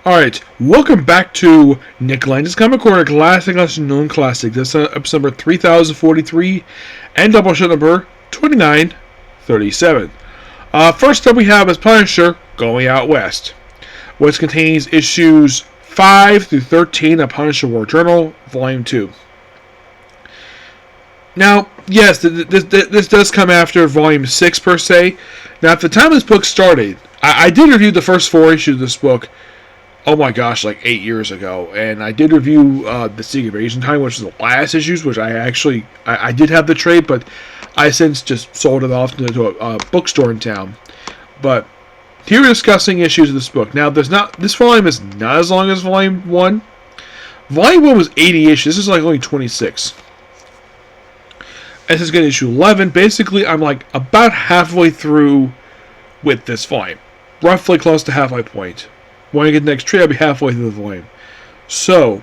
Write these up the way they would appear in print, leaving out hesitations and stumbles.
Alright, welcome back to Nick Lenz's Comic Corner, Classic Unknown Classic. This is episode number 3043 and Doubleshot number 2937. First up we have is Punisher Going Out West, which contains issues 5 through 13 of Punisher War Journal, Volume 2. Now, yes, this does come after Volume 6 per se. Now, at the time this book started, I did review the first 4 issues of this book. Oh my gosh, like 8 years ago. And I did review The Secret Invasion Time, which was the last issues, which I did have the trade, but I since just sold it off to a bookstore in town. But here we're discussing issues of this book. Now, this volume is not as long as Volume 1. Volume 1 was 80 issues. This is like only 26. This is getting issue 11. Basically, I'm like about halfway through with this volume. Roughly close to halfway point. When I get the next trade, I'll be halfway through the volume. So,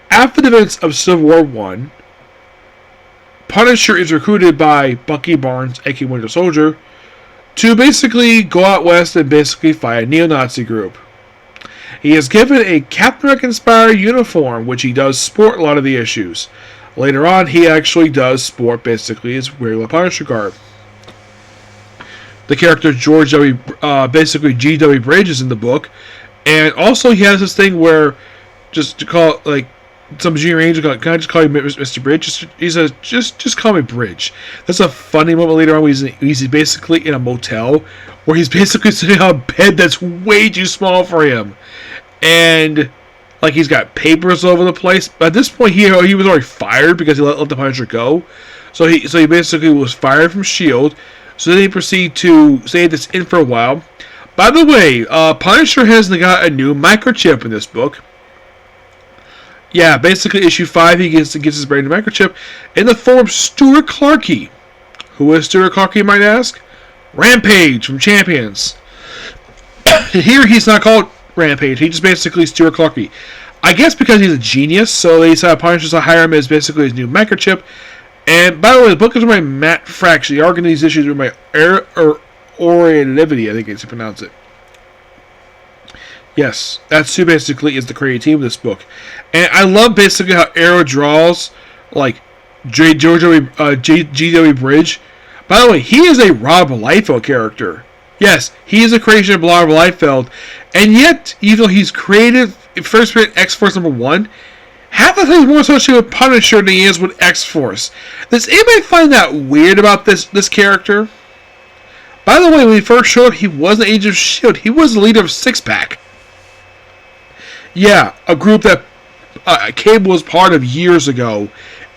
after the events of Civil War 1, Punisher is recruited by Bucky Barnes, aka Winter Soldier, to basically go out west and basically fight a neo-Nazi group. He is given a Captain America-inspired uniform, which he does sport a lot of the issues. Later on, he actually does sport basically his regular Punisher garb. The character basically G.W. Bridge is in the book, and also he has this thing where, just to call like some junior angel, can I just call you Mr. Bridge? He says, just call me Bridge. That's a funny moment later on where he's basically in a motel where he's basically sitting on a bed that's way too small for him, and like he's got papers over the place. But at this point, he was already fired because he let the Punisher go. So he basically was fired from S.H.I.E.L.D. So then he proceed to stay this in for a while. By the way, Punisher has got a new microchip in this book. Yeah, basically issue 5, he gets his brand new microchip in the form of Stuart Clarke. Who is Stuart Clarke, you might ask? Rampage from Champions. Here he's not called Rampage, he's just basically Stuart Clarke. I guess because he's a genius, so they decided Punisher to hire him as basically his new microchip. And by the way, the book is by Matt Fraction. The arc in these issues are by Oralivity, I think it's to pronounce it. Yes, that's who basically is the creative team of this book. And I love basically how Arrow draws like G.W. Bridge. By the way, he is a Rob Liefeld character. Yes, he is a creation of Rob Liefeld. And yet, even though he's created First Spirit X-Force number 1, half the time he's more associated with Punisher than he is with X-Force. Does anybody find that weird about this character? By the way, when he first showed up, he wasn't Agent of S.H.I.E.L.D. He was the leader of Six Pack. Yeah, a group that Cable was part of years ago.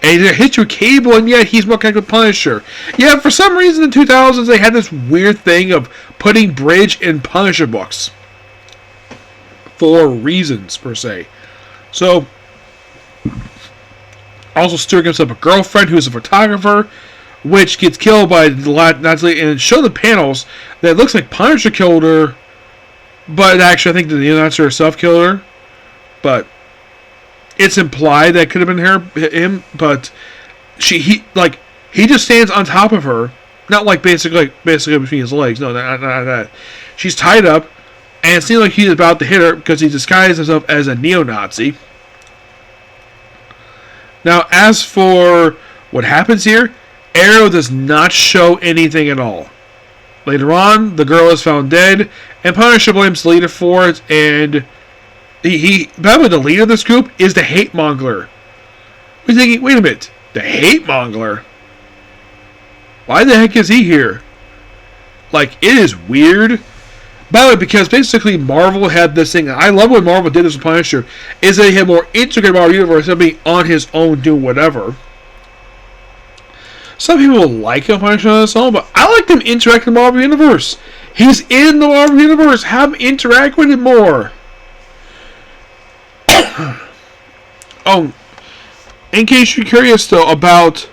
And they hit your Cable, and yet he's more connected with Punisher. Yeah, for some reason in the 2000s, they had this weird thing of putting Bridge in Punisher books. For reasons, per se. So, also Stuart gives up a girlfriend who's a photographer, which gets killed by the Nazi, and show the panels that it looks like Punisher killed her, but actually I think the neo-Nazi herself killed her. But it's implied that it could have been him, but he just stands on top of her, not like basically between his legs. No, not that. She's tied up, and it seems like he's about to hit her because he disguised himself as a neo-Nazi. Now, as for what happens here, Arrow does not show anything at all. Later on, the girl is found dead, and Punisher blames the leader for it, and by the way, the leader of this group is the Hate Mongler. We're thinking, wait a minute, the Hate Mongler? Why the heck is he here? Like, it is weird. By the way, because basically Marvel had this thing, I love what Marvel did as a Punisher, is that he had more integrated Marvel Universe than being on his own doing whatever. Some people like him Punisher on his own, but I like him interacting with the Marvel Universe. He's in the Marvel Universe. Have him interact with it more. Oh, in case you're curious though about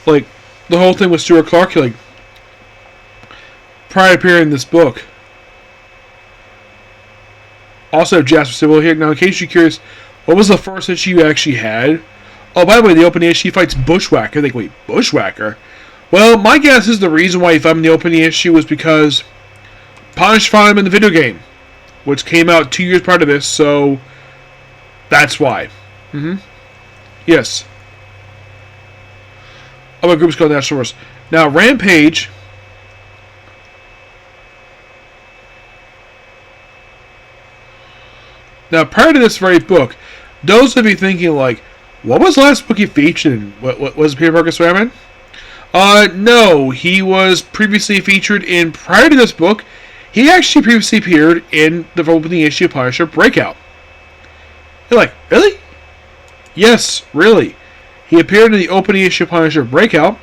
like the whole thing with Stuart Clarke, like prior to appearing in this book, Also, Jasper Civil here. Now, in case you're curious, what was the first issue you actually had? Oh, by the way, the opening issue fights Bushwhacker. I think, wait, Bushwhacker? Well, my guess is the reason why he fought him in the opening issue was because Punish fought him in the video game, which came out 2 years prior to this, so that's why. Yes. Oh, my group's called National Force. Now, Rampage. Now, prior to this very book, those would be thinking, like, what was the last book he featured in? What was Peter Parker Spider-Man? No, he was previously featured in, prior to this book, he actually previously appeared in the opening issue of Punisher Breakout. You're like, really? Yes, really. He appeared in the opening issue of Punisher Breakout,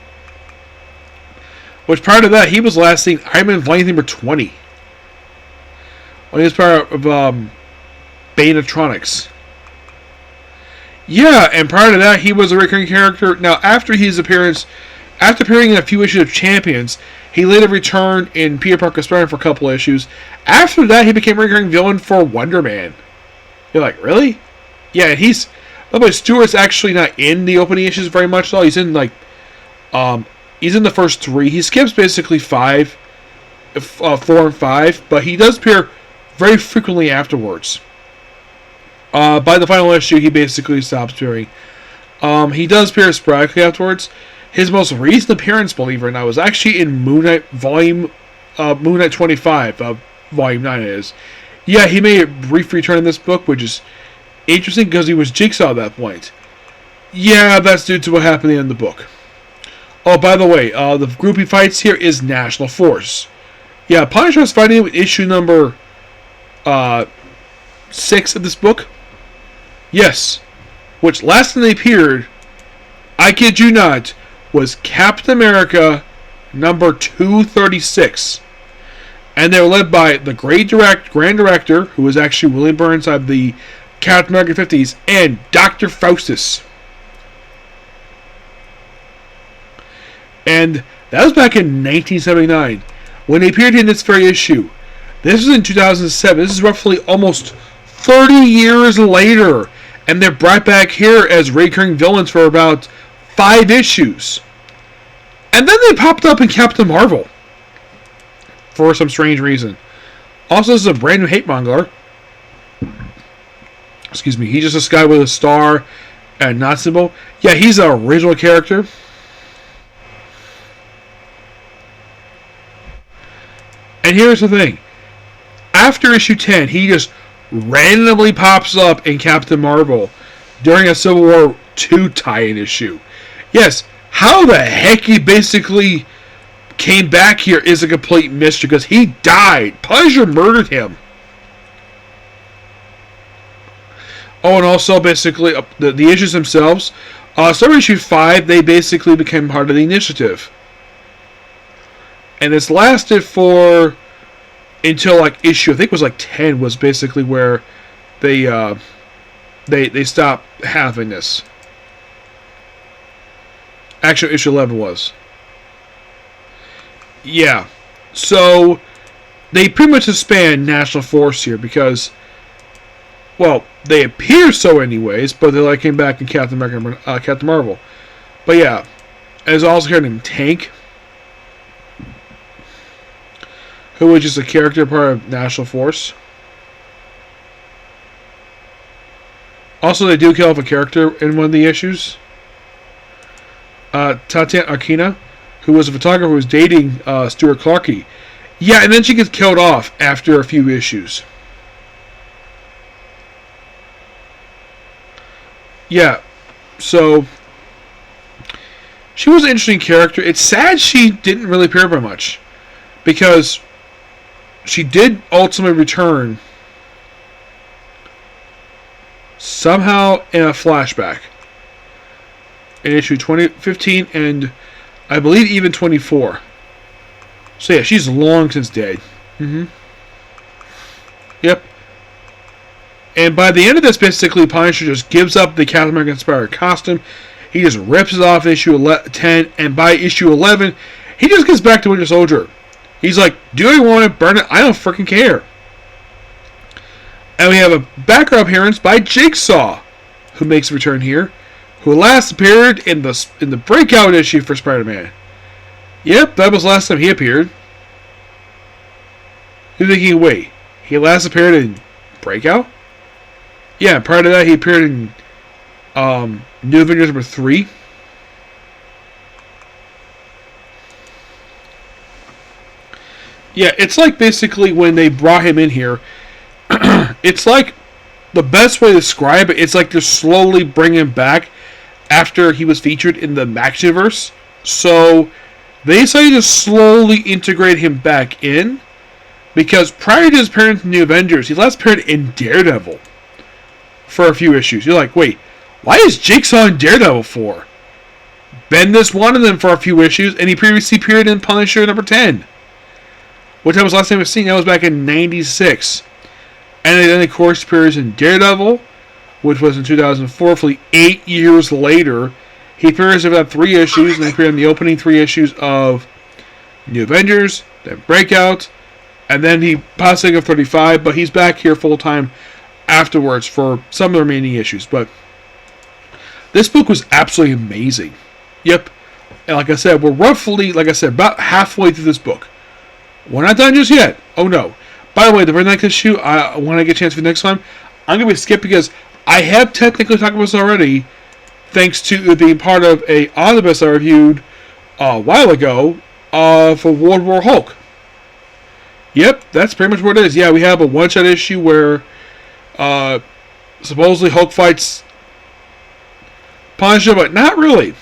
which prior to that, he was last seen Iron Man Volume number 20. When he was part of Banetronics. Yeah, and prior to that, he was a recurring character. Now, after appearing in a few issues of Champions, he later returned in Peter Parker Spider-Man for a couple issues. After that, he became a recurring villain for Wonder Man. You're like, really? Yeah, and by the way, Stewart's actually not in the opening issues very much, though. He's in, he's in the first 3. He skips basically 4 and 5, but he does appear very frequently afterwards. By the final issue, he basically stops appearing. He does appear sporadically afterwards. His most recent appearance, believe it or not, was actually in Moon Knight 25, Volume 9 it is. Yeah, he made a brief return in this book, which is interesting because he was Jigsaw at that point. Yeah, that's due to what happened in the book. Oh, by the way, the group he fights here is National Force. Yeah, Punisher is fighting with issue number 6 of this book. Yes. Which last time they appeared, I kid you not, was Captain America number 236. And they were led by the Grand Director, who was actually William Burnside of the Captain America 50s, and Dr. Faustus. And that was back in 1979, when they appeared in this very issue. This was in 2007. This is roughly almost 30 years later. And they're brought back here as recurring villains for about 5 issues. And then they popped up in Captain Marvel. For some strange reason. Also, this is a brand new hate monger. Excuse me. He's just this guy with a star and not symbol. Yeah, he's an original character. And here's the thing. After issue 10, he just randomly pops up in Captain Marvel during a Civil War II tie-in issue. Yes, how the heck he basically came back here is a complete mystery because he died. Punisher murdered him. Oh, and also basically the issues themselves. Starting issue 5, they basically became part of the Initiative. And this lasted for until issue, I think it was 10 was basically where they stopped having this. Actually, issue 11 was. Yeah. So they pretty much expand National Force here because, well, they appear so anyways, but they came back in Captain Marvel. But yeah, there's also here named Tank, who is just a character part of National Force. Also, they do kill off a character in one of the issues. Tatiana Arkina, who was a photographer who was dating Stuart Clarke. Yeah, and then she gets killed off after a few issues. Yeah, so she was an interesting character. It's sad she didn't really appear very much, because she did ultimately return somehow in a flashback in issue 2015 and I believe even 24. So yeah, she's long since dead. Yep. And by the end of this, basically, Punisher just gives up the Captain America inspired costume. He just rips it off in issue 10, and by issue 11, he just gets back to Winter Soldier. He's like, do you want to burn it? I don't freaking care. And we have a background appearance by Jigsaw, who makes a return here, who last appeared in the breakout issue for Spider-Man. Yep, that was the last time he appeared. You're thinking, wait, he last appeared in Breakout? Yeah, prior to that he appeared in New Avengers number 3. Yeah, it's like basically when they brought him in here, it's like the best way to describe it, it's like they're slowly bringing him back after he was featured in the Maxiverse. So they decided to slowly integrate him back in, because prior to his appearance in New Avengers, he last appeared in Daredevil for a few issues. You're like, wait, why is Jigsaw in Daredevil for? Bendis wanted him for a few issues, and he previously appeared in Punisher number 10. Which that was the last time I was seen. That was back in 96. And then, of course, appears in Daredevil, which was in 2004. For 8 years later, he appears in about 3 issues, and he appeared in the opening 3 issues of New Avengers, then Breakout, and then he passing of 35, but he's back here full-time afterwards for some of the remaining issues. But this book was absolutely amazing. Yep. And like I said, we're roughly, about halfway through this book. We're not done just yet. Oh, no. By the way, the very next issue, when I get a chance for the next time, I'm going to be skipped because I have technically talked about this already, thanks to being part of a omnibus I reviewed a while ago for World War Hulk. Yep, that's pretty much what it is. Yeah, we have a one-shot issue where supposedly Hulk fights Punisher, but not really.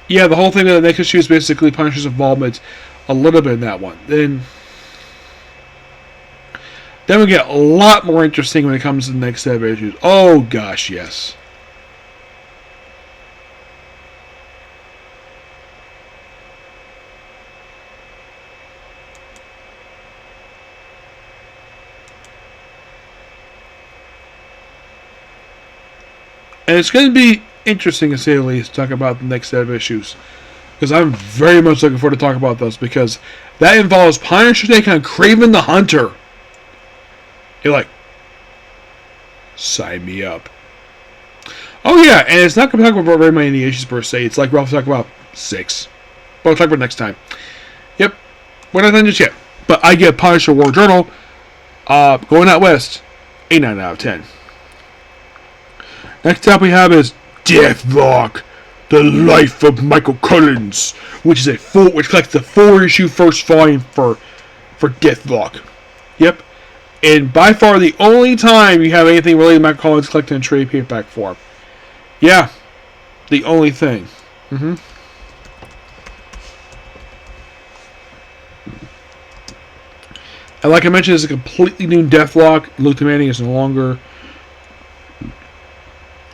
Yeah, the whole thing of the next issue is basically Punisher's involvement a little bit in that one. Then we get a lot more interesting when it comes to the next set of issues. Oh gosh, yes. And it's going to be interesting, to say the least, to talk about the next set of issues. Because I'm very much looking forward to talk about those, because that involves Punisher take on Kraven the Hunter. You're like, sign me up. Oh yeah, and it's not going to talk about very many issues per se. It's like we'll talk about 6. But we'll talk about next time. Yep, we're not done just yet. But I get Punisher War Journal, Going Out West, a 9 out of 10. Next up we have is Deathlok, The Life of Michael Collins, which collects the 4-issue first volume for Deathlok. Yep. And by far the only time you have anything related to Michael Collins collected in trade paperback form. Yeah. The only thing. And like I mentioned, it's a completely new Deathlok. Luther Manning is no longer...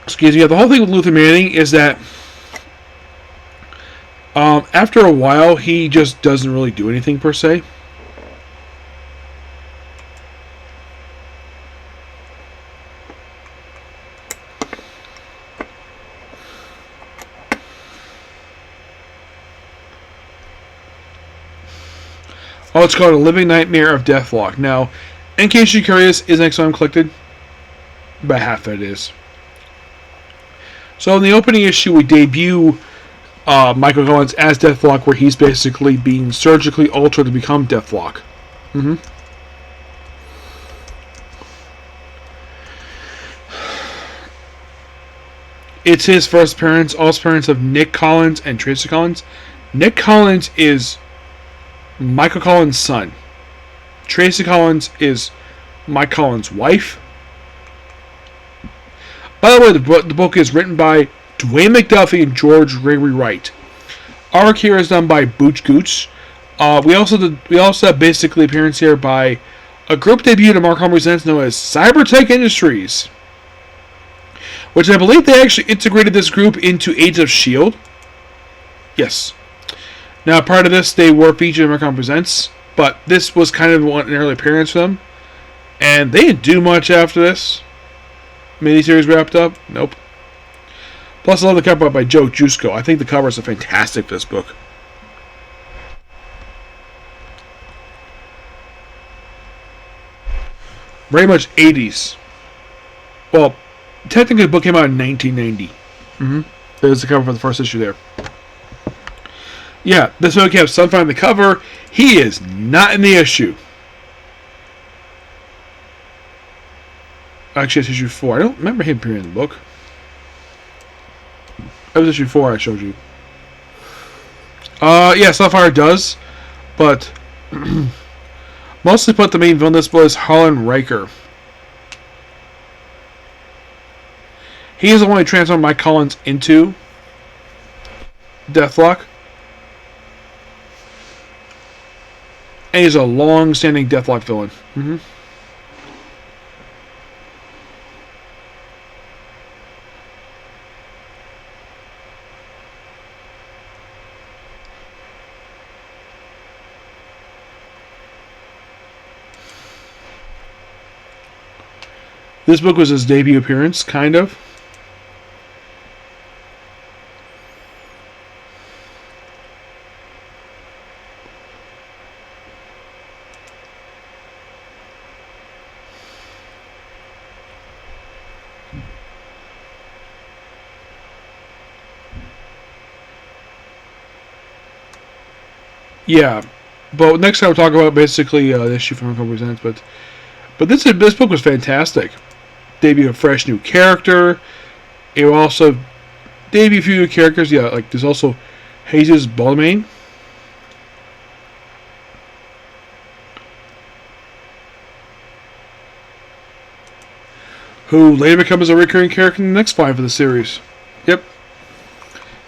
Excuse me. Yeah, the whole thing with Luther Manning is that after a while, he just doesn't really do anything per se. Oh, it's called A Living Nightmare of Deathlok. Now, in case you're curious, is next time collected? About half that is. So in the opening issue, we debut Michael Collins as Deathlok, where he's basically being surgically altered to become Deathlok. It's his first appearance, also appearance of Nick Collins and Tracy Collins. Nick Collins is Michael Collins' son. Tracy Collins is Mike Collins' wife. By the way, the book is written by Dwayne McDuffie and George Gregory Wright. Artwork here is done by Booch Gooch. We also have basically appearance here by a group debut that Mark Home presents known as Cybertech Industries, which I believe they actually integrated this group into Age of S.H.I.E.L.D. Yes. Now, prior to this, they were featured in Mark Home Presents, but this was kind of an early appearance for them. And they didn't do much after this. Miniseries wrapped up? Nope. Plus, I love the cover by Joe Jusko. I think the covers are fantastic for this book. Very much 80s. Well, technically the book came out in 1990. There's the cover for the first issue there. Yeah, this book has Sunfire on the cover. He is not in the issue. Actually, it's issue 4. I don't remember him appearing in the book. That was issue 4 I showed you. Yeah, Sunfire does, but mostly put the main villain in this book is Harlan Riker. He is the one who transformed Mike Collins into Deathlok. And he's a long-standing Deathlok villain. This book was his debut appearance, kind of. Yeah, but next time we'll talk about basically the issue from Uncle Presents. But this book was fantastic. Debut a fresh new character. It will also debut a few new characters. Yeah, like there's also Jesus Balmain. Who later becomes a recurring character in the next volume for the series. Yep.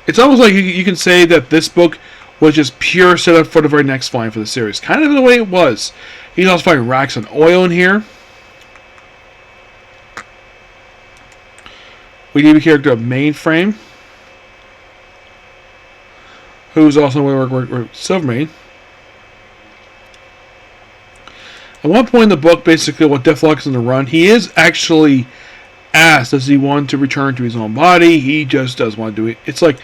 It's almost like you can say that this book was just pure setup for the very next volume for the series. Kind of the way it was. He's also finding racks and oil in here. We need a character of Mainframe, who's also working with Silvermane. At one point in the book, basically, what Deathlok is on the run, he is actually asked, does he want to return to his own body? He just does want to do it. It's like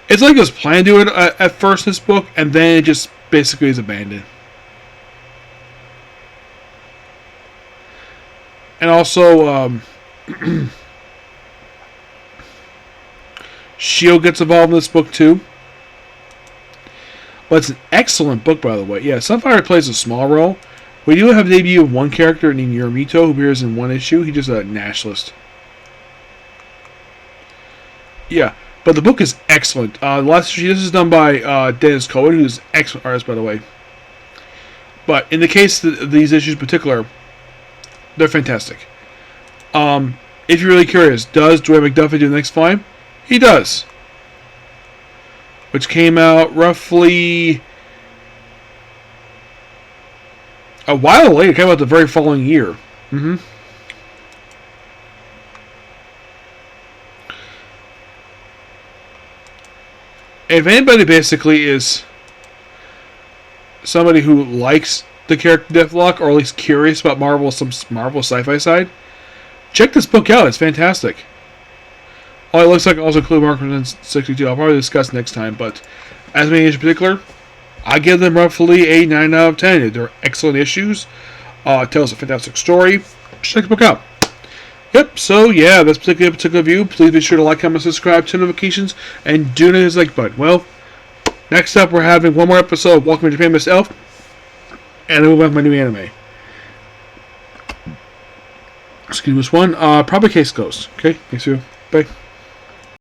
his plan to do it at first in this book, and then it just basically is abandoned. And also, S.H.I.E.L.D. gets involved in this book too. But it's an excellent book, by the way. Yeah, Sunfire plays a small role. We do have the debut of one character named Yorimito who appears in one issue. He's just a nationalist. Yeah, but the book is excellent. The last issue, this is done by Dennis Cohen, who's an excellent artist, by the way. But in the case of these issues in particular, they're fantastic. If you're really curious, does Dwayne McDuffie do the next volume? He does. Which came out roughly a while later. It came out the very following year. If anybody basically is somebody who likes the character Deathlok, or at least curious about some Marvel sci-fi side, check this book out. It's fantastic. Oh, it looks like also include Mark 62. I'll probably discuss next time, but as many issues in particular, I give them roughly a 9 out of 10. They're excellent issues. It tells a fantastic story. Check the book out. Yep, so yeah, that's particular view. Please be sure to like, comment, subscribe, turn notifications, and do not hit the like button. Well, next up we're having one more episode of Welcome to Japan, Miss Elf, and then we'll have my new anime. Excuse me, this one. Probably Case Ghost. Okay, thanks you. Bye.